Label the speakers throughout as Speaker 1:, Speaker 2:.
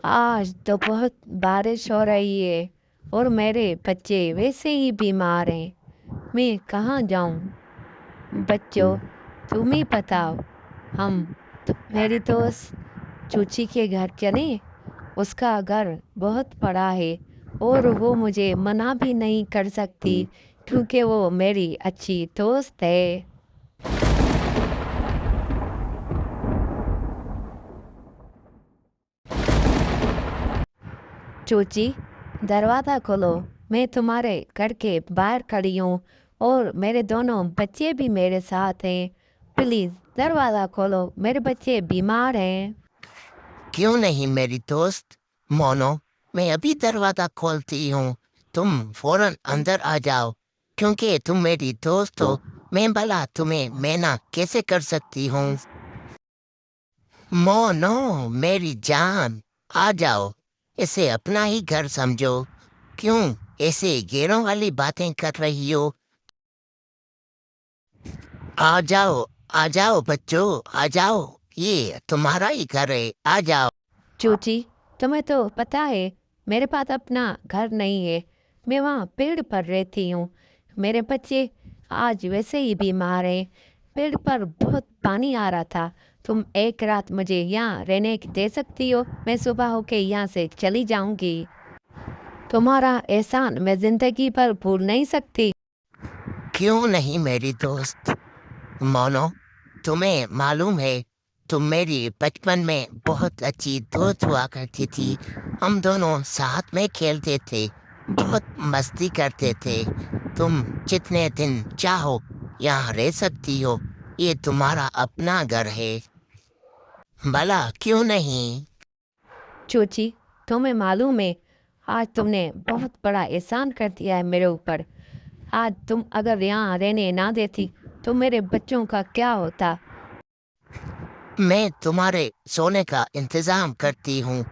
Speaker 1: आज तो बहुत बारिश हो रही है और मेरे बच्चे वैसे ही बीमार हैं। मैं कहाँ जाऊँ? बच्चों, तुम ही बताओ। हम मेरी दोस्त चूची के घर चलें? उसका घर बहुत बड़ा है और वो मुझे मना भी नहीं कर सकती क्योंकि वो मेरी अच्छी दोस्त है। चूची, दरवाज़ा खोलो। मैं तुम्हारे घर के बाहर खड़ी हूँ और मेरे दोनों बच्चे भी मेरे साथ हैं। प्लीज़ दरवाज़ा खोलो, मेरे बच्चे बीमार हैं।
Speaker 2: क्यों नहीं मेरी दोस्त? मोनो, मैं अभी दरवाजा खोलती हूँ। तुम फौरन अंदर आ जाओ। क्योंकि तुम मेरी दोस्त हो, मैं भला तुम्हें मना कैसे कर सकती हूँ? मोनो, मेरी जान, आ जाओ। इसे अपना ही घर समझो। क्यों ऐसे गैरों वाली बातें कर रही हो? आ जाओ बच्चों, आ जाओ। ये तुम्हारा ही घर है, आ जाओ।
Speaker 1: चूची, तुम्हें तो पता है मेरे पास अपना घर नहीं है। मैं वहाँ पेड़ पर रहती हूँ। मेरे बच्चे आज वैसे ही बीमार हैं। पेड़ पर बहुत पानी आ रहा था। तुम एक रात मुझे यहाँ रहने दे सकती हो? मैं सुबह होके यहाँ से चली जाऊंगी। तुम्हारा एहसान मैं जिंदगी भर भूल नहीं सकती।
Speaker 2: क्यों नहीं मेरी दोस्त? मोनो, तुम्हें मालूम है, तुम मेरी बचपन में बहुत अच्छी दोस्त हुआ करती थी। हम दोनों साथ में खेलते थे, बहुत मस्ती करते थे। तुम जितने दिन चाहो यहाँ रह सकती हो। ये तुम्हारा अपना घर है। भला क्यों नहीं?
Speaker 1: चूची, तुम्हें मालूम है आज तुमने बहुत बड़ा एहसान कर दिया है मेरे ऊपर। आज तुम अगर यहाँ रहने ना देती तो मेरे बच्चों का क्या होता?
Speaker 2: मैं तुम्हारे सोने का इंतजाम करती हूँ।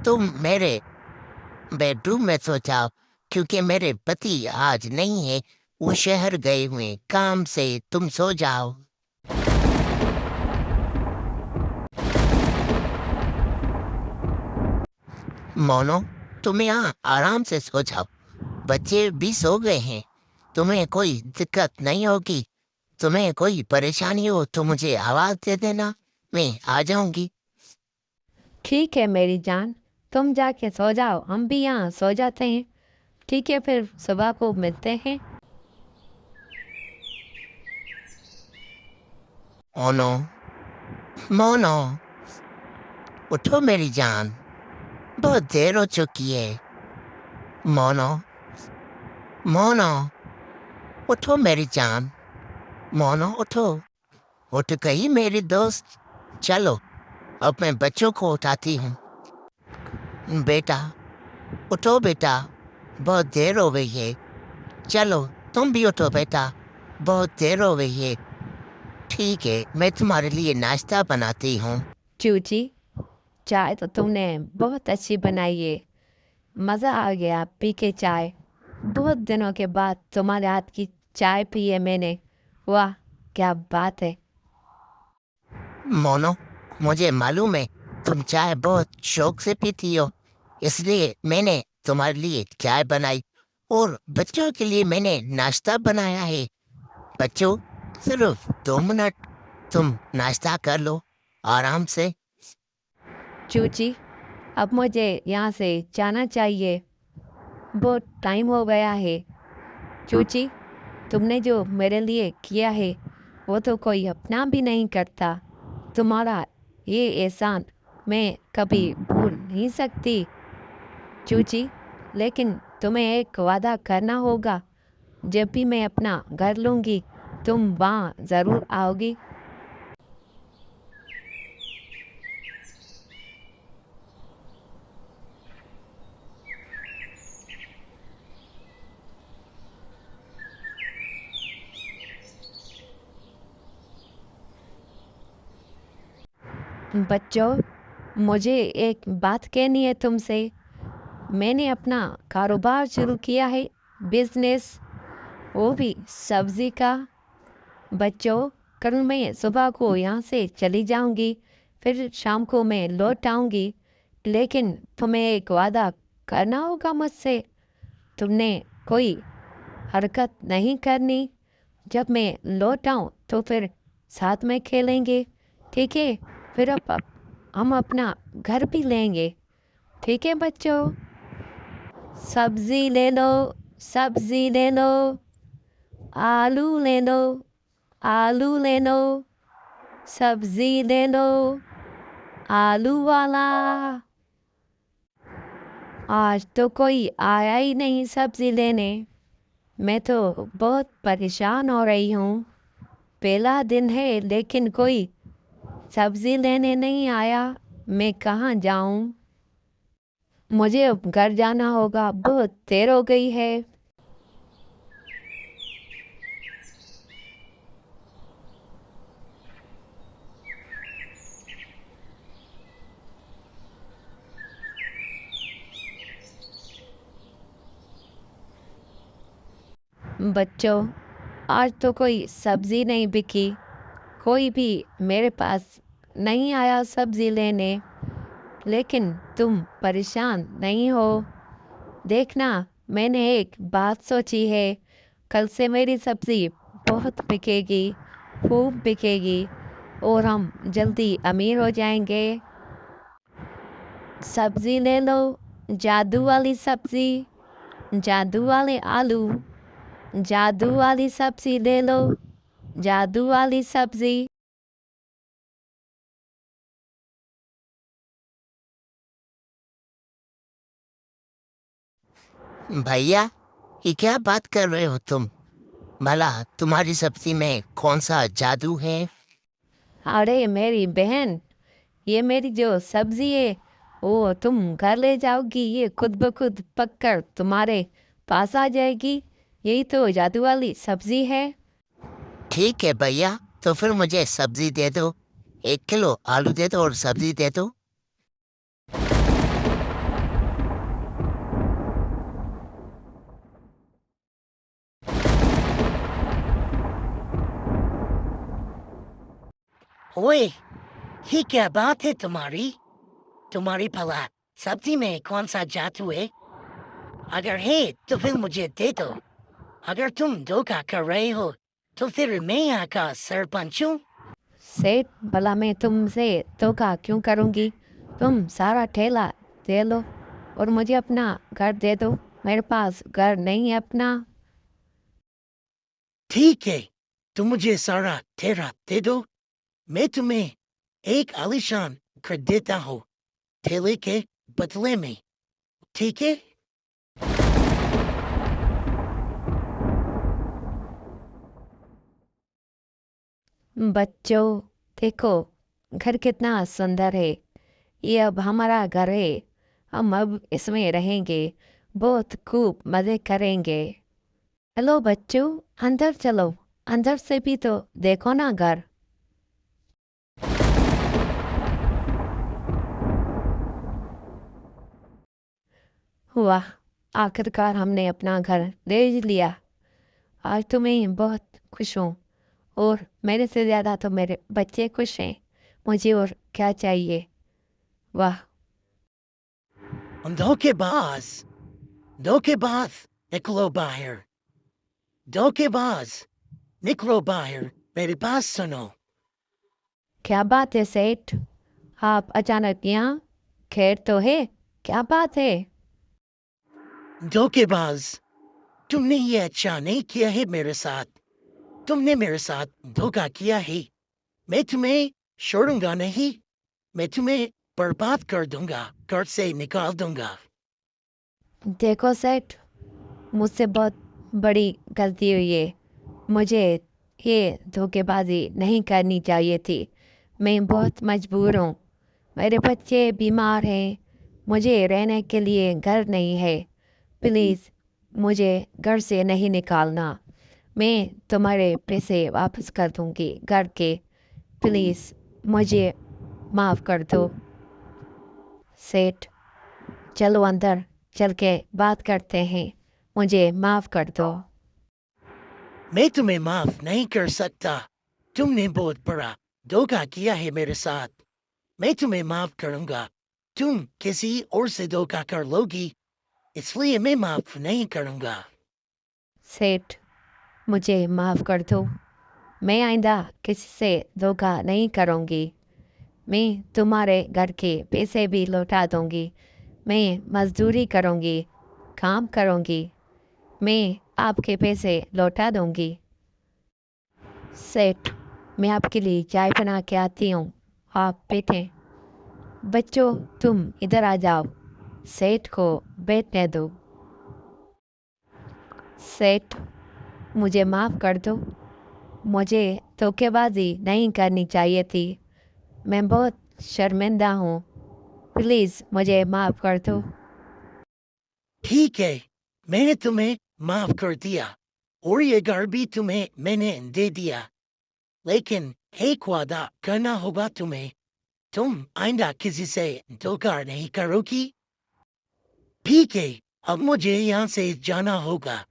Speaker 2: तुम मेरे बेडरूम में सो जाओ। क्योंकि मेरे पति आज नहीं है, वो शहर गए हुए काम से। तुम सो जाओ। मोनो, तुम यहाँ आराम से सो जाओ। बच्चे भी सो गए हैं। तुम्हें कोई दिक्कत नहीं होगी। तुम्हें कोई परेशानी हो तो मुझे आवाज दे देना, मैं आ जाऊंगी।
Speaker 1: ठीक है मेरी जान, तुम जाके सो जाओ, हम भी यहाँ सो जाते हैं। ठीक है, फिर सुबह को मिलते हैं।
Speaker 2: मोनो, मोनो, उठो मेरी जान, बहुत देर हो चुकी है। मोनो, मोनो, उठो मेरी जान। मोनो, उठो। उठ गई मेरी दोस्त। चलो, अब मैं बच्चों को उठाती हूँ। बेटा, उठो बेटा, बहुत देर हो गई है। चलो, तुम भी उठो बेटा, बहुत देर हो गई है। ठीक है, मैं तुम्हारे लिए नाश्ता बनाती हूँ।
Speaker 1: चूची, चाय तो तुमने बहुत अच्छी बनाई है। मज़ा आ गया पी के चाय। बहुत दिनों के बाद तुम्हारे हाथ की चाय पी है मैंने। वाह, क्या बात है।
Speaker 2: मोनो, मुझे मालूम है तुम चाय बहुत शौक से पीती हो, इसलिए मैंने तुम्हारे लिए चाय बनाई और बच्चों के लिए मैंने नाश्ता बनाया है। बच्चों, सिर्फ 2 मिनट तुम नाश्ता कर लो आराम से।
Speaker 1: चूची, अब मुझे यहाँ से जाना चाहिए। बहुत टाइम हो गया है। चूची, तुमने जो मेरे लिए किया है वो तो कोई अपना भी नहीं करता। तुम्हारा ये एहसान मैं कभी भूल नहीं सकती। चूची, लेकिन तुम्हें एक वादा करना होगा। जब भी मैं अपना घर लूँगी तुम वहाँ ज़रूर आओगी। बच्चों, मुझे एक बात कहनी है तुमसे। मैंने अपना कारोबार शुरू किया है, बिजनेस, वो भी सब्जी का। बच्चों, कल मैं सुबह को यहाँ से चली जाऊँगी, फिर शाम को मैं लौट आऊँगी। लेकिन तुम्हें एक वादा करना होगा मुझसे। तुमने कोई हरकत नहीं करनी। जब मैं लौट आऊँ तो फिर साथ में खेलेंगे, ठीक है? फिर अब हम अपना घर भी लेंगे, ठीक है बच्चों? सब्जी ले लो, सब्जी ले लो, आलू ले लो, आलू ले लो, सब्जी ले लो, आलू वाला। आज तो कोई आया ही नहीं सब्जी लेने। मैं तो बहुत परेशान हो रही हूँ। पहला दिन है लेकिन कोई सब्जी लेने नहीं आया। मैं कहाँ जाऊँ? मुझे अब घर जाना होगा, बहुत देर हो गई है। बच्चों, आज तो कोई सब्जी नहीं बिकी। कोई भी मेरे पास नहीं आया सब्जी लेने। लेकिन तुम परेशान नहीं हो। देखना, मैंने एक बात सोची है। कल से मेरी सब्जी बहुत बिकेगी, खूब बिकेगी, और हम जल्दी अमीर हो जाएंगे। सब्जी ले लो, जादू वाली सब्जी, जादू वाले आलू, जादू वाली सब्जी ले लो, जादू वाली सब्जी।
Speaker 2: भैया, ये क्या बात कर रहे हो तुम? भला तुम्हारी सब्जी में कौन सा जादू है?
Speaker 1: अरे मेरी बहन, ये मेरी जो सब्जी है वो तुम घर ले जाओगी, ये खुद ब खुद पककर तुम्हारे पास आ जाएगी। यही तो जादू वाली सब्जी है।
Speaker 2: ठीक है भैया, तो फिर मुझे सब्जी दे दो। 1 किलो आलू दे दो और सब्जी दे दो। ओए, ये क्या बात है तुम्हारी? तुम्हारी भला सब्जी में कौन सा जादू है? अगर है तो फिर मुझे दे दो। अगर तुम धोखा कर रहे हो तो फिर मैं यहाँ का सरपंच हूँ।
Speaker 1: सेठ, भला मैं तुमसे धोखा क्यों करूँगी? तुम सारा ठेला दे लो और मुझे अपना घर दे दो। मेरे पास घर नहीं है अपना।
Speaker 2: ठीक है, तुम मुझे सारा ठेला दे दो। मैं तुम्हें एक आलीशान घर देता हूँ ठेले के बदले में, ठीक है?
Speaker 1: बच्चों, देखो, घर कितना सुंदर है। ये अब हमारा घर है। हम अब इसमें रहेंगे, बहुत खूब मज़े करेंगे। चलो बच्चों, अंदर चलो। अंदर से भी तो देखो ना घर। वाह, आखिरकार हमने अपना घर ले लिया। आज तो मैं बहुत खुश हूँ, और मेरे से ज़्यादा तो मेरे बच्चे खुश हैं। मुझे और क्या चाहिए? वाह।
Speaker 2: धोखेबाज, धोखेबाज, निकलो बाहर। धोखेबाज, निकलो बाहर। मेरी बात सुनो।
Speaker 1: क्या बात है सेठ? आप अचानक यहाँ? खैर तो है? क्या बात है?
Speaker 2: धोखेबाज, तुमने ये अच्छा नहीं किया है मेरे साथ। तुमने मेरे साथ धोखा किया है। मैं तुम्हें छोड़ूंगा नहीं। मैं तुम्हें बर्बाद कर दूंगा, घर से निकाल दूंगा।
Speaker 1: देखो सेठ, मुझसे बहुत बड़ी गलती हुई है। मुझे ये धोखेबाजी नहीं करनी चाहिए थी। मैं बहुत मजबूर हूँ। मेरे बच्चे बीमार हैं। मुझे रहने के लिए घर नहीं है। प्लीज़, मुझे घर से नहीं निकालना। मैं तुम्हारे पैसे वापस कर दूँगी घर के। प्लीज़, मुझे माफ़ कर दो। सेठ, चलो अंदर चल के बात करते हैं। मुझे माफ़ कर दो।
Speaker 2: मैं तुम्हें माफ नहीं कर सकता। तुमने बहुत बड़ा धोखा किया है मेरे साथ। मैं तुम्हें माफ करूंगा, तुम किसी और से धोखा कर लोगी, इसलिए मैं माफ नहीं करूंगा।
Speaker 1: सेठ, मुझे माफ़ कर दो। मैं आइंदा किसी से धोखा नहीं करूँगी। मैं तुम्हारे घर के पैसे भी लौटा दूँगी। मैं मज़दूरी करूँगी, काम करूँगी। मैं आपके पैसे लौटा दूँगी। सेठ, मैं आपके लिए चाय बना के आती हूँ। आप बैठें। बच्चों, तुम इधर आ जाओ। सेठ को बैठने दो। सेठ, मुझे माफ़ कर दो। मुझे धोखेबाजी नहीं करनी चाहिए थी। मैं बहुत शर्मिंदा हूँ। प्लीज़ मुझे माफ़ कर दो।
Speaker 2: ठीक है, मैंने तुम्हें माफ कर दिया और ये घर भी तुम्हें मैंने दे दिया, लेकिन एक वादा करना होगा तुम्हें। तुम आइंदा किसी से धोखा नहीं करोगी। ठीक है, अब मुझे यहाँ से जाना होगा।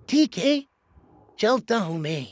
Speaker 2: ठीक है, चलता हूँ मैं।